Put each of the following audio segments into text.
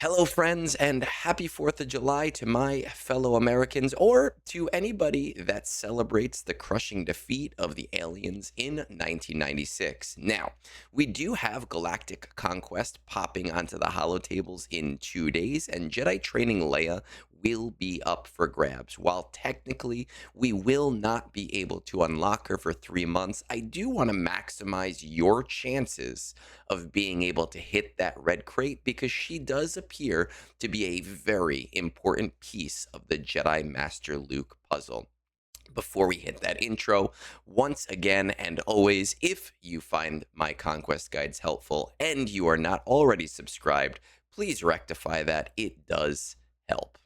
Hello, friends, and happy 4th of July to my fellow Americans, or to anybody that celebrates the crushing defeat of the aliens in 1996. Now, we do have Galactic Conquest popping onto the holotables in 2 days, and Jedi Training Leia will be up for grabs. While technically we will not be able to unlock her for 3 months, I do want to maximize your chances of being able to hit that red crate because she does appear to be a very important piece of the Jedi Master Luke puzzle. Before we hit that intro, once again and always, if you find my conquest guides helpful and you are not already subscribed, please rectify that. It does help.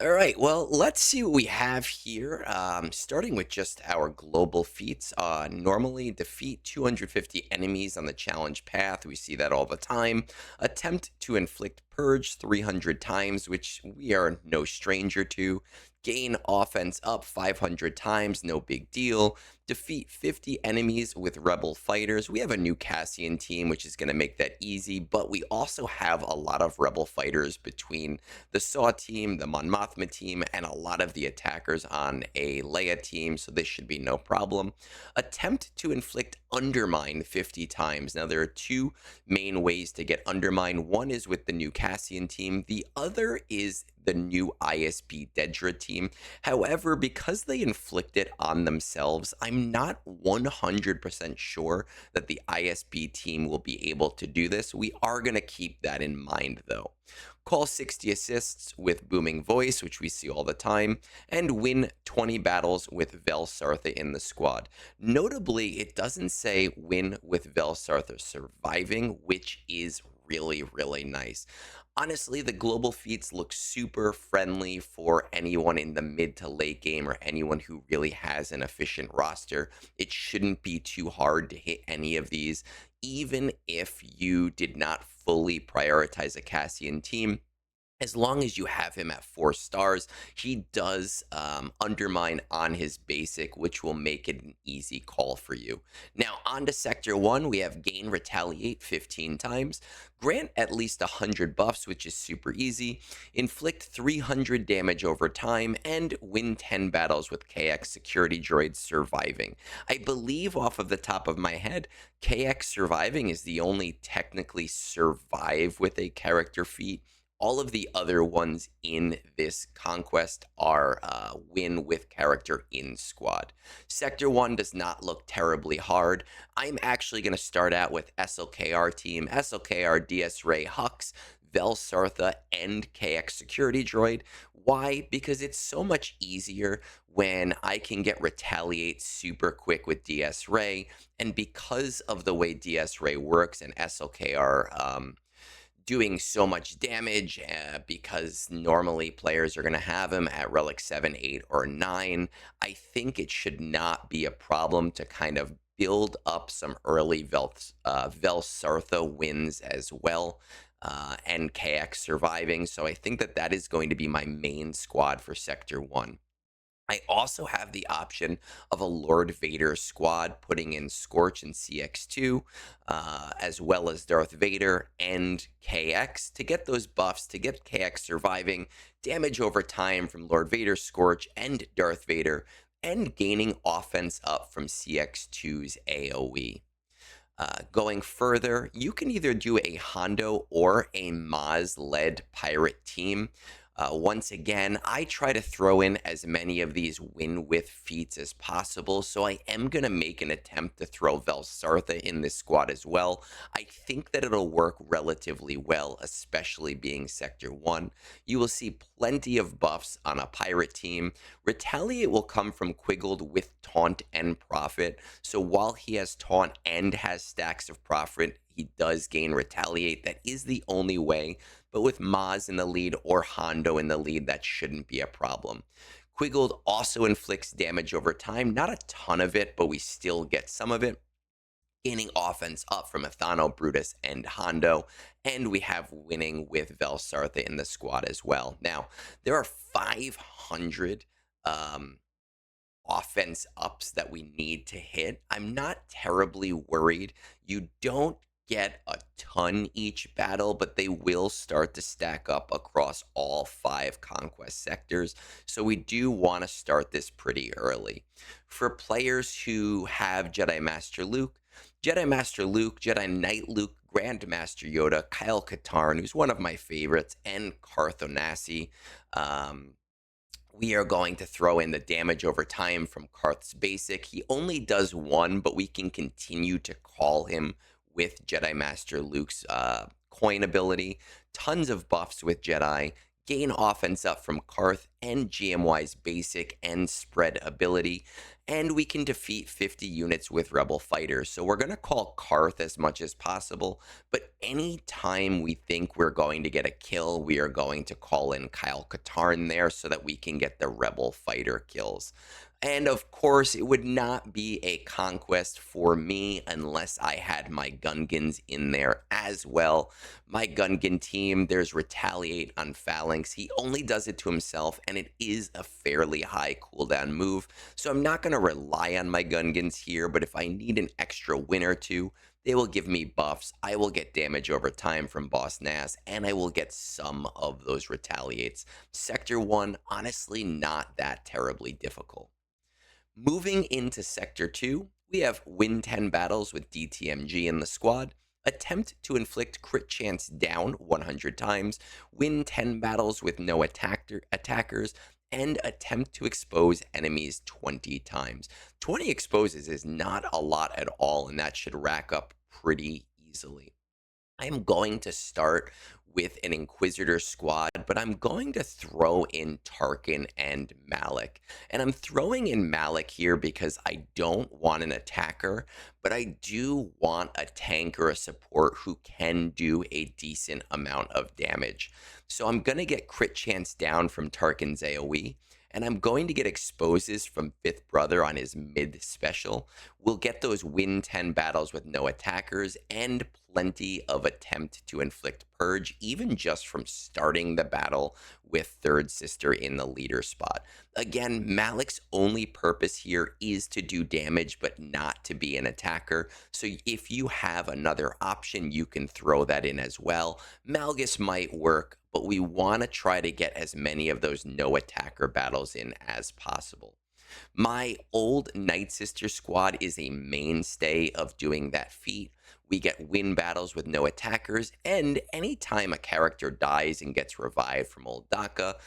All right, well, let's see what we have here. Starting with just our global feats. Normally, defeat 250 enemies on the challenge path. We see that all the time. Attempt to inflict purge 300 times, which we are no stranger to. Gain offense up 500 times, no big deal. Defeat 50 enemies with rebel fighters. We have a new Cassian team, which is going to make that easy, but we also have a lot of rebel fighters between the Saw team, the Mon Mothma team, and a lot of the attackers on a Leia team, so this should be no problem. Attempt to inflict undermine 50 times. Now, there are two main ways to get undermine. One is with the new Cassian team. The other is the new ISB Dedra team. However, because they inflict it on themselves, I'm not 100% sure that the ISB team will be able to do this. We are going to keep that in mind, though. Call 60 assists with Booming Voice, which we see all the time, and win 20 battles with Vel Sartha in the squad. Notably, it doesn't say win with Vel Sartha surviving, which is really, really nice. Honestly, the global feats look super friendly for anyone in the mid to late game or anyone who really has an efficient roster. It shouldn't be too hard to hit any of these, even if you did not fully prioritize a Cassian team. As long as you have him at 4 stars, he does undermine on his basic, which will make it an easy call for you. Now, on to Sector 1, we have Gain Retaliate 15 times, grant at least 100 buffs, which is super easy, inflict 300 damage over time, and win 10 battles with KX security droids surviving. I believe off of the top of my head, KX surviving is the only technically survive with a character feat. All of the other ones in this conquest are win with character in squad. Sector 1 does not look terribly hard. I'm actually going to start out with SLKR team, SLKR DS Ray Hux, Vel Sartha, and KX security droid. Why? Because it's so much easier when I can get retaliate super quick with DS Ray, and because of the way DS Ray works and SLKR doing so much damage because normally players are going to have him at relic 7, 8, or 9. I think it should not be a problem to kind of build up some early Vel Sartha wins as well. And KX surviving. So I think that that is going to be my main squad for Sector 1. I also have the option of a Lord Vader squad, putting in Scorch and CX2, as well as Darth Vader and KX to get those buffs, to get KX surviving, damage over time from Lord Vader, Scorch, and Darth Vader, and gaining offense up from CX2's AoE. Going further, you can either do a Hondo or a Maz-led pirate team. Once again, I try to throw in as many of these win with feats as possible, so I am going to make an attempt to throw Vel Sartha in this squad as well. I think that it'll work relatively well, especially being Sector 1. You will see plenty of buffs on a pirate team. Retaliate will come from Quiggled with Taunt and Profit, so while he has Taunt and has stacks of Profit, he does gain Retaliate. That is the only way, but with Maz in the lead or Hondo in the lead, that shouldn't be a problem. Quiggled also inflicts damage over time, not a ton of it, but we still get some of it. gaining offense up from Athano, Brutus, and Hondo. And we have winning with Velsartha in the squad as well. Now, there are 500 offense ups that we need to hit. I'm not terribly worried. You don't get a ton each battle, but they will start to stack up across all 5 conquest sectors. So we do want to start this pretty early. For players who have Jedi Master Luke, Jedi Knight Luke, Grandmaster Yoda, Kyle Katarn, who's one of my favorites, and Carth Onasi. We are going to throw in the damage over time from Karth's basic. He only does 1, but we can continue to call him with Jedi Master Luke's coin ability. Tons of buffs with Jedi. Gain offense up from Karth and GMY's basic and spread ability. And we can defeat 50 units with Rebel fighters. So we're going to call Karth as much as possible. But anytime we think we're going to get a kill, we are going to call in Kyle Katarn there so that we can get the Rebel fighter kills. And of course, it would not be a conquest for me unless I had my Gungans in there as well. My Gungan team, there's Retaliate on Phalanx. He only does it to himself, and it is a fairly high cooldown move. So I'm not going to rely on my Gungans here, but if I need an extra win or two, they will give me buffs. I will get damage over time from Boss Nass, and I will get some of those Retaliates. Sector 1, honestly, not that terribly difficult. Moving into Sector 2, we have win 10 battles with DTMG in the squad, attempt to inflict crit chance down 100 times, win 10 battles with no attackers, and attempt to expose enemies 20 times. 20 exposes is not a lot at all, and that should rack up pretty easily. I am going to start with an Inquisitor squad, but I'm going to throw in Tarkin and Malik. And I'm throwing in Malik here because I don't want an attacker, but I do want a tank or a support who can do a decent amount of damage. So I'm going to get crit chance down from Tarkin's AoE. And I'm going to get exposes from Fifth Brother on his mid special. We'll get those win 10 battles with no attackers and plenty of attempt to inflict purge, even just from starting the battle with Third Sister in the leader spot. Again, Malik's only purpose here is to do damage, but not to be an attacker. So if you have another option, you can throw that in as well. Malgus might work, but we want to try to get as many of those no attacker battles in as possible. My old Night Sister squad is a mainstay of doing that feat. We get win battles with no attackers, and anytime a character dies and gets revived from Old Daka,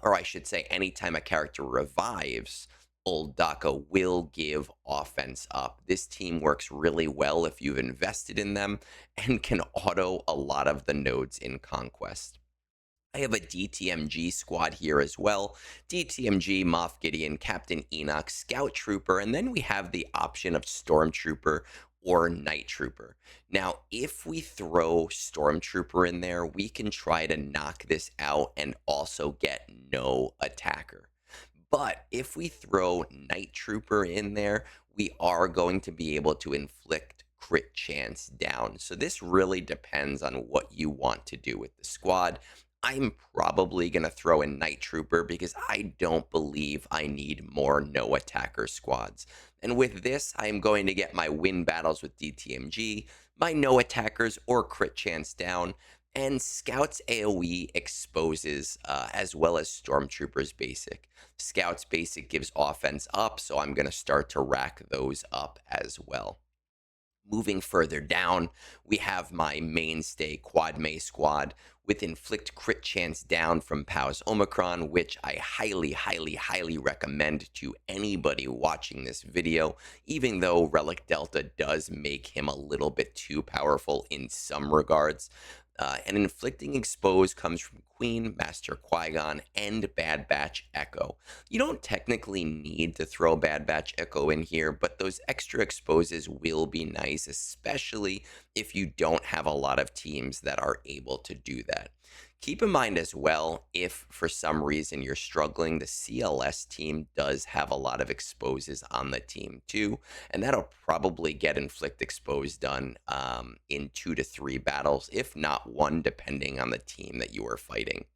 or I should say anytime a character revives, Old Daka will give offense up. This team works really well if you've invested in them and can auto a lot of the nodes in Conquest. I have a DTMG squad here as well. DTMG, Moff Gideon, Captain Enoch, Scout Trooper, and then we have the option of Stormtrooper or Night Trooper. Now, if we throw Stormtrooper in there, we can try to knock this out and also get no attacker. But if we throw Night Trooper in there, we are going to be able to inflict crit chance down. So this really depends on what you want to do with the squad. I'm probably going to throw in Night Trooper because I don't believe I need more no attacker squads. And with this, I am going to get my win battles with DTMG, my no attackers or crit chance down, and Scout's AoE exposes as well as Stormtrooper's basic. Scout's basic gives offense up, so I'm going to start to rack those up as well. Moving further down, we have my mainstay Quad May squad with inflict crit chance down from Pow's Omicron, which I highly recommend to anybody watching this video, even though Relic Delta does make him a little bit too powerful in some regards. And inflicting expose comes from Queen, Master Qui-Gon, and Bad Batch Echo. You don't technically need to throw Bad Batch Echo in here, but those extra exposes will be nice, especially if you don't have a lot of teams that are able to do that. Keep in mind as well, if for some reason you're struggling, the CLS team does have a lot of exposes on the team too, and that'll probably get inflict expose done in 2 to 3 battles, if not one, depending on the team that you are fighting.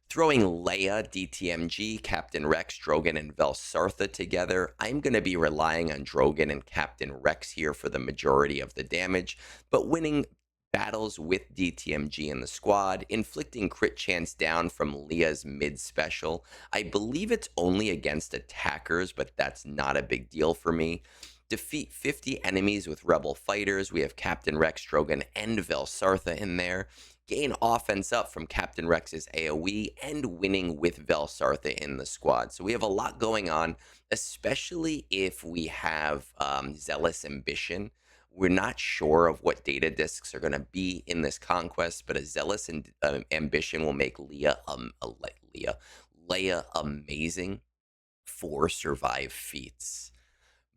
Throwing Leia, DTMG, Captain Rex, Drogon, and Velsartha together, I'm going to be relying on Drogon and Captain Rex here for the majority of the damage, but winning battles with DTMG in the squad, inflicting crit chance down from Leia's mid special. I believe it's only against attackers, but that's not a big deal for me. Defeat 50 enemies with Rebel fighters. We have Captain Rex, Drogon, and Velsartha in there. Gain offense up from Captain Rex's AoE and winning with Velsartha in the squad. So we have a lot going on, especially if we have Zealous Ambition. We're not sure of what data discs are going to be in this conquest, but a Zealous Ambition will make Leia amazing for Survive feats.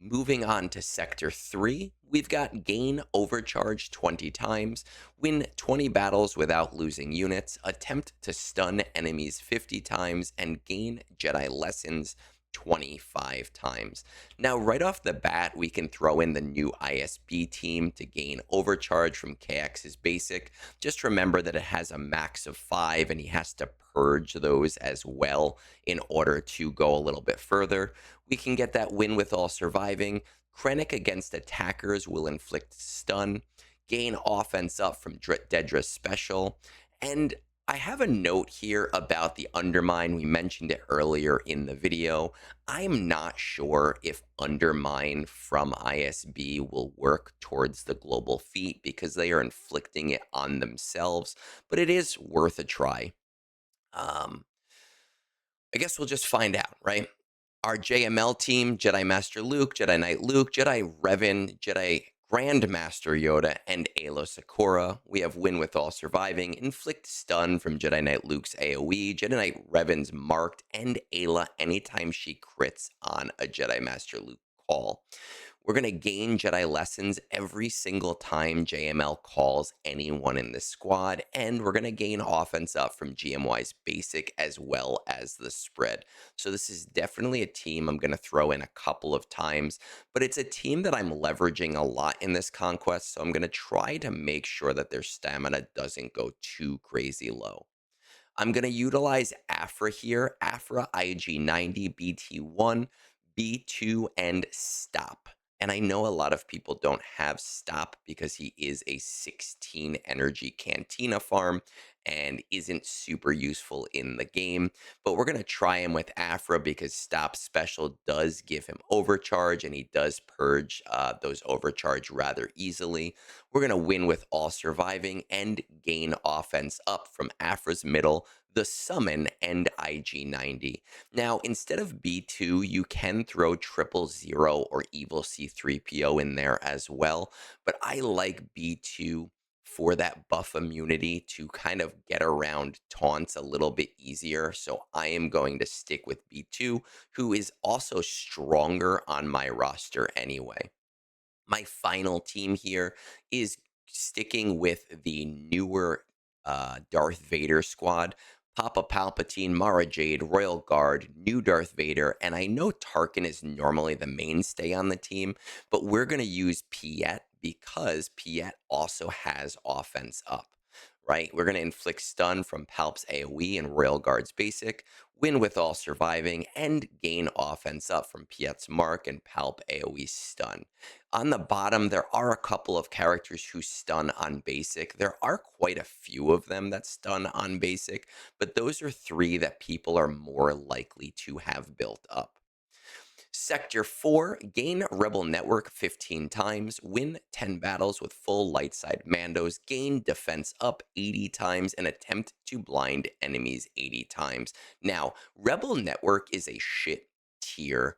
Moving on to Sector 3, we've got gain overcharge 20 times, win 20 battles without losing units, attempt to stun enemies 50 times, and gain Jedi lessons 25 times. Now, right off the bat, we can throw in the new ISB team to gain overcharge from KX's basic. Just remember that it has a max of 5, and he has to purge those as well in order to go a little bit further. We can get that win with all surviving. Krennic against attackers will inflict stun. Gain offense up from Dedra's special. And I have a note here about the Undermine. We mentioned it earlier in the video. I'm not sure if Undermine from ISB will work towards the global feat because they are inflicting it on themselves, but it is worth a try. I guess we'll just find out, right? Our JML team, Jedi Master Luke, Jedi Knight Luke, Jedi Revan, Jedi Grandmaster Yoda, and Aayla Secura. We have win with all surviving, inflict stun from Jedi Knight Luke's AoE, Jedi Knight Revan's marked, and Aayla anytime she crits on a Jedi Master Luke call. We're going to gain Jedi lessons every single time JML calls anyone in the squad, and we're going to gain offense up from GMY's basic as well as the spread. So this is definitely a team I'm going to throw in a couple of times, but it's a team that I'm leveraging a lot in this conquest, so I'm going to try to make sure that their stamina doesn't go too crazy low. I'm going to utilize Afra here, Afra IG90, BT1, B2, and Stop. And I know a lot of people don't have Stop because he is a 16 energy Cantina farm and isn't super useful in the game. But we're going to try him with Afra because Stop special does give him overcharge and he does purge those overcharge rather easily. We're going to win with all surviving and gain offense up from Afra's middle, the summon, and IG90. Now, instead of B2, you can throw 000 or Evil C3PO in there as well, but I like B2 for that buff immunity to kind of get around taunts a little bit easier. So I am going to stick with B2, who is also stronger on my roster anyway. My final team here is sticking with the newer Darth Vader squad. Papa Palpatine, Mara Jade, Royal Guard, new Darth Vader, and I know Tarkin is normally the mainstay on the team, but we're going to use Piet because Piet also has offense up, right? We're going to inflict stun from Palp's AoE and Royal Guard's basic, win with all surviving, and gain offense up from Piet's mark and Palp AoE stun. On the bottom, there are a couple of characters who stun on basic. There are quite a few of them that stun on basic, but those are 3 that people are more likely to have built up. Sector 4, gain Rebel Network 15 times, win 10 battles with full light side Mandos, gain defense up 80 times, and attempt to blind enemies 80 times. Now, Rebel Network is a shit tier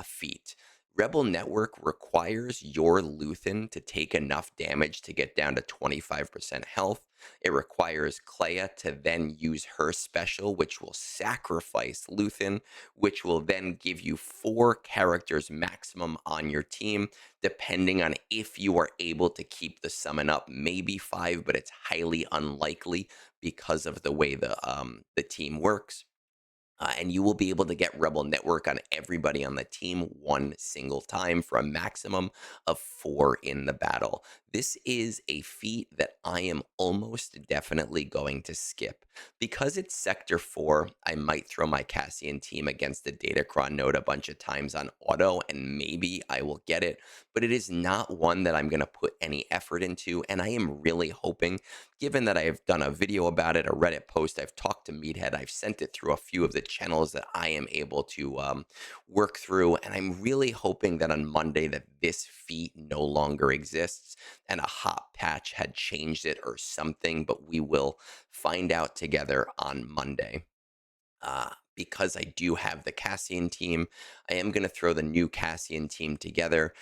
feat. Rebel Network requires your Luthen to take enough damage to get down to 25% health. It requires Clea to then use her special, which will sacrifice Luthen, which will then give you 4 characters maximum on your team, depending on if you are able to keep the summon up. Maybe 5, but it's highly unlikely. because of the way the team works. And you will be able to get Rebel Network on everybody on the team one single time for a maximum of 4 in the battle. This is a feat that I am almost definitely going to skip. Because it's Sector 4, I might throw my Cassian team against the Datacron node a bunch of times on auto, and maybe I will get it, but it is not one that I'm going to put any effort into, and I am really hoping, given that I've done a video about it, a Reddit post, I've talked to Meathead, I've sent it through a few of the channels that I am able to work through, and I'm really hoping that on Monday that this feat no longer exists and a hot patch had changed it or something, but we will find out together on Monday. Because I do have the Cassian team, I am going to throw the new Cassian team together.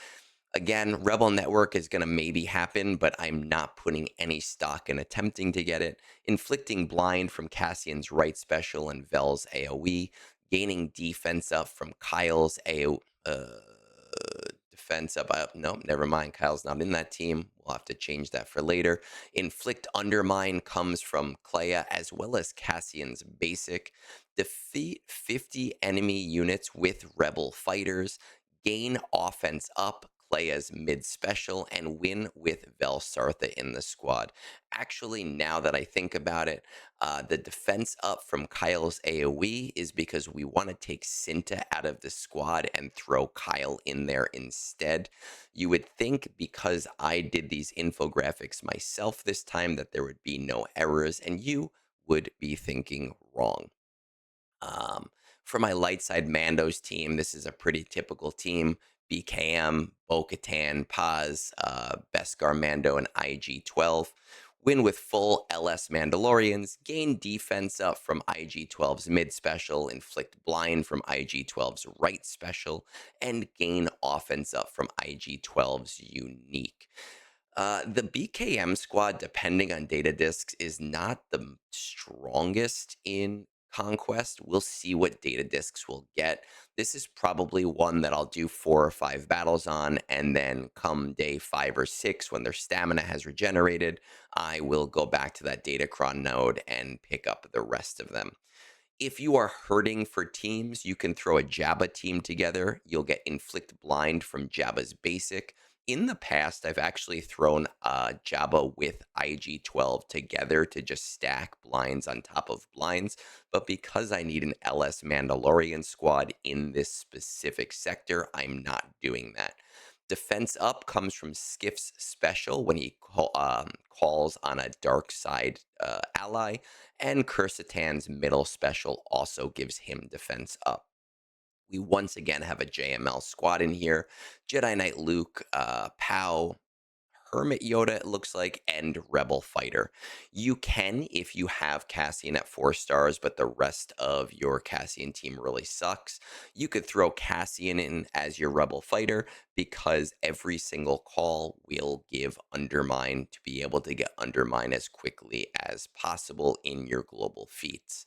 Again, Rebel Network is going to maybe happen, but I'm not putting any stock in attempting to get it. Inflicting Blind from Cassian's right special and Vel's AoE. Gaining defense up from Kyle's defense up. No, never mind. Kyle's not in that team. We'll have to change that for later. Inflict Undermine comes from Clea as well as Cassian's basic. Defeat 50 enemy units with Rebel fighters. Gain offense up, Clea's mid special, and win with Velsartha in the squad. Actually, now that I think about it, the defense up from Kyle's AoE is because we want to take Cinta out of the squad and throw Kyle in there instead. You would think because I did these infographics myself this time that there would be no errors, and you would be thinking wrong. Um, for my light side Mando's team, this is a pretty typical team. BKM, Bo Katan, Paz, Beskar Mando, and IG-12. Win with full LS Mandalorians. Gain defense up from IG-12's mid special. Inflict blind from IG-12's right special. And gain offense up from IG-12's unique. The BKM squad, depending on data discs, is not the strongest in Conquest. We'll see what data discs we'll get. This is probably one that I'll do 4 or 5 battles on, and then come day 5 or 6, when their stamina has regenerated, I will go back to that Datacron node and pick up the rest of them. If you are hurting for teams, you can throw a Jabba team together. You'll get Inflict Blind from Jabba's basic. In the past, I've actually thrown Jabba with IG-12 together to just stack blinds on top of blinds. But because I need an LS Mandalorian squad in this specific sector, I'm not doing that. Defense up comes from Skiff's special when he calls on a dark side ally, and Kursatan's middle special also gives him defense up. We once again have a JML squad in here. Jedi Knight Luke, Pow, Hermit Yoda, it looks like, and Rebel Fighter. You can, if you have Cassian at 4 stars, but the rest of your Cassian team really sucks, you could throw Cassian in as your Rebel Fighter, because every single call will give Undermine to be able to get Undermine as quickly as possible in your global feats.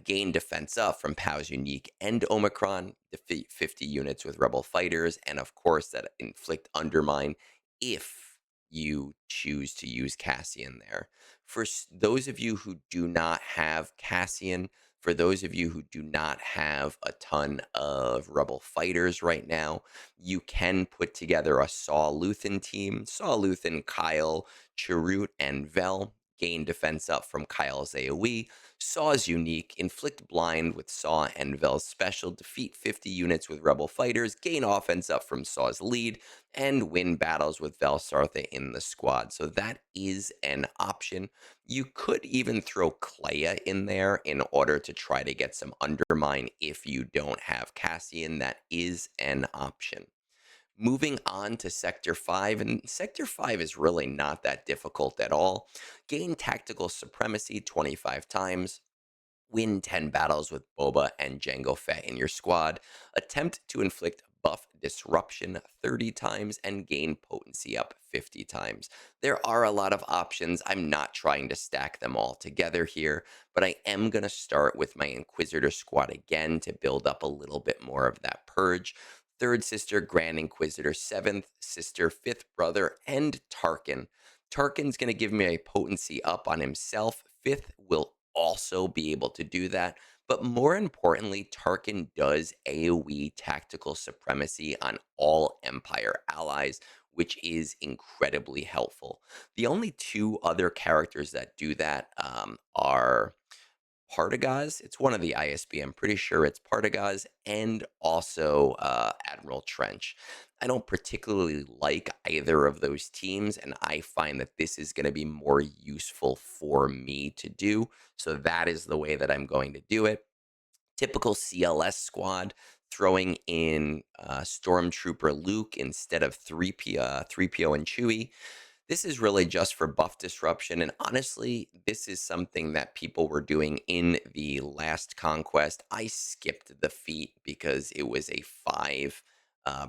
Gain defense up from Pow's unique and Omicron, defeat 50 units with Rebel fighters, and of course that inflict Undermine if you choose to use Cassian there. For those of you who do not have Cassian, for those of you who do not have a ton of Rebel fighters right now, you can put together a Saw Luthen team. Saw Luthen, Kyle, Chirrut, and Vel. Gain defense up from Kyle's AoE. Saw's unique, inflict blind with Saw and Vel's special, defeat 50 units with Rebel fighters, gain offense up from Saw's lead, and win battles with Velsartha in the squad. So that is an option. You could even throw Clea in there in order to try to get some Undermine if you don't have Cassian. That is an option. Moving on to Sector 5, and Sector 5 is really not that difficult at all. Gain tactical supremacy 25 times. Win 10 battles with Boba and Jango Fett in your squad. Attempt to inflict buff disruption 30 times and gain potency up 50 times. There are a lot of options. I'm not trying to stack them all together here, but I am going to start with my Inquisitor squad again to build up a little bit more of that purge. Third sister, Grand Inquisitor, seventh sister, fifth brother, and Tarkin. Tarkin's going to give me a potency up on himself, 5th will also be able to do that. But more importantly, Tarkin does AoE tactical supremacy on all Empire allies, which is incredibly helpful. The only two other characters that do that are Partagaz. It's one of the ISB. I'm pretty sure it's Partagaz and also Admiral Trench. I don't particularly like either of those teams, and I find that this is going to be more useful for me to do. So that is the way that I'm going to do it. Typical CLS squad, throwing in Stormtrooper Luke instead of 3PO and Chewie. This is really just for buff disruption. And honestly, this is something that people were doing in the last conquest. I skipped the feat because it was a 5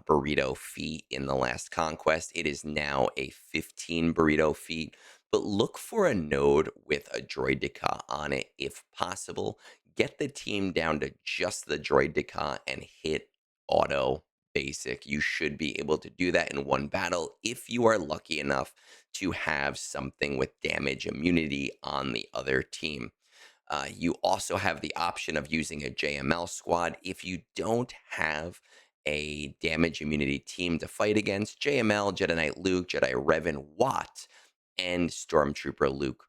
burrito feat in the last conquest. It is now a 15 burrito feat. But look for a node with a droidica on it if possible. Get the team down to just the droidica and hit auto basic. You should be able to do that in one battle if you are lucky enough to have something with damage immunity on the other team. You also have the option of using a JML squad. If you don't have a damage immunity team to fight against, JML, Jedi Knight Luke, Jedi Revan Watt, and Stormtrooper Luke.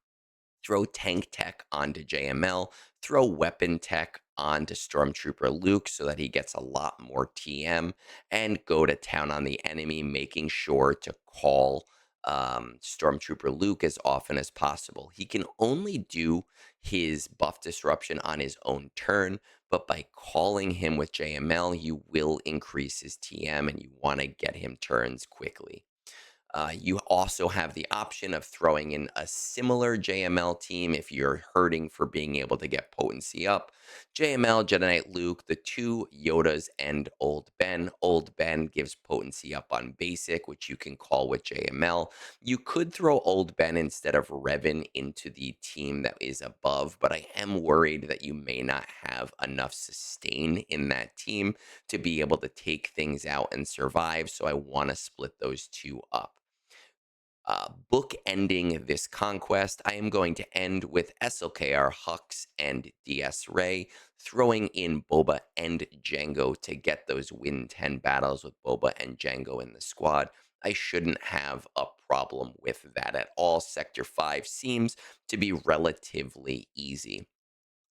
Throw tank tech onto JML, throw weapon tech onto Stormtrooper Luke so that he gets a lot more TM, and go to town on the enemy, making sure to call Stormtrooper Luke as often as possible. He can only do his buff disruption on his own turn, but by calling him with JML, you will increase his TM and you want to get him turns quickly. You also have the option of throwing in a similar JML team if you're hurting for being able to get potency up. JML, Jedi Knight Luke, the two Yodas, and Old Ben. Old Ben gives potency up on basic, which you can call with JML. You could throw Old Ben instead of Revan into the team that is above, but I am worried that you may not have enough sustain in that team to be able to take things out and survive, so I want to split those two up. Book ending this conquest, I am going to end with SLKR Hux and DS Ray, throwing in Boba and Django to get those win 10 battles with Boba and Django in the squad. I shouldn't have a problem with that at all. Sector 5 seems to be relatively easy.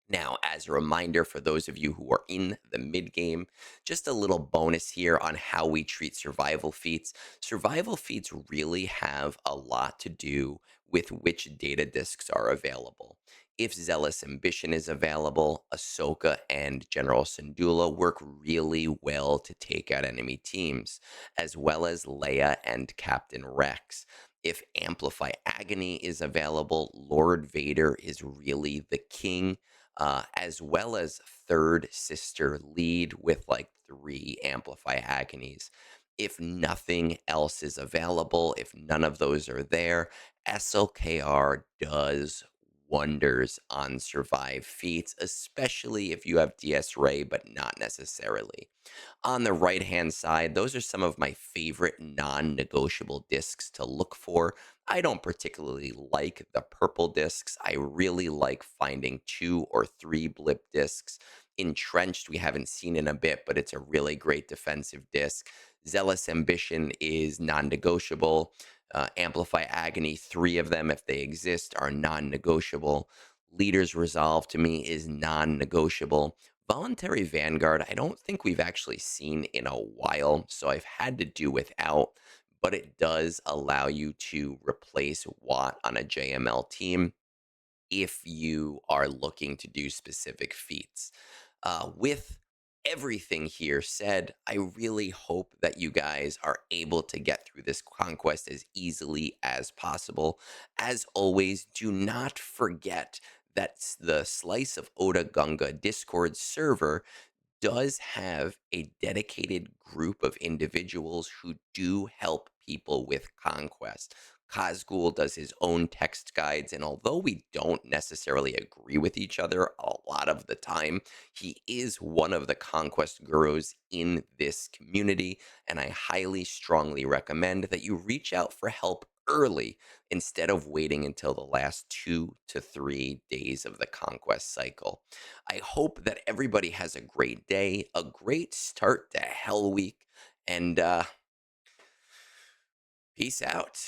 Now, as a reminder for those of you who are in the mid game, just a little bonus here on how we treat survival feats. Survival feats really have a lot to do with which data discs are available. If Zealous Ambition is available, Ahsoka and General Syndulla work really well to take out enemy teams, as well as Leia and Captain Rex. If Amplify Agony is available, Lord Vader is really the king, as well as third sister lead with like 3 Amplify Agonies. If nothing else is available, if none of those are there, SLKR does wonders on survive feats, especially if you have DS Ray, but not necessarily. On the right hand side, those are some of my favorite non negotiable discs to look for. I don't particularly like the purple discs. I really like finding 2 or 3 blip discs. Entrenched, we haven't seen in a bit, but it's a really great defensive disc. Zealous Ambition is non negotiable. Amplify Agony, 3 of them, if they exist, are non negotiable. Leader's Resolve to me is non negotiable. Voluntary Vanguard, I don't think we've actually seen in a while, so I've had to do without, but it does allow you to replace Watt on a JML team if you are looking to do specific feats. With everything here said, I really hope that you guys are able to get through this conquest as easily as possible. As always, do not forget that the Slice of Oda Gunga Discord server does have a dedicated group of individuals who do help people with conquest. Kazgul does his own text guides, and although we don't necessarily agree with each other a lot of the time, he is one of the conquest gurus in this community, and I highly strongly recommend that you reach out for help early instead of waiting until the last 2 to 3 days of the conquest cycle. I hope that everybody has a great day, a great start to Hell Week, and peace out.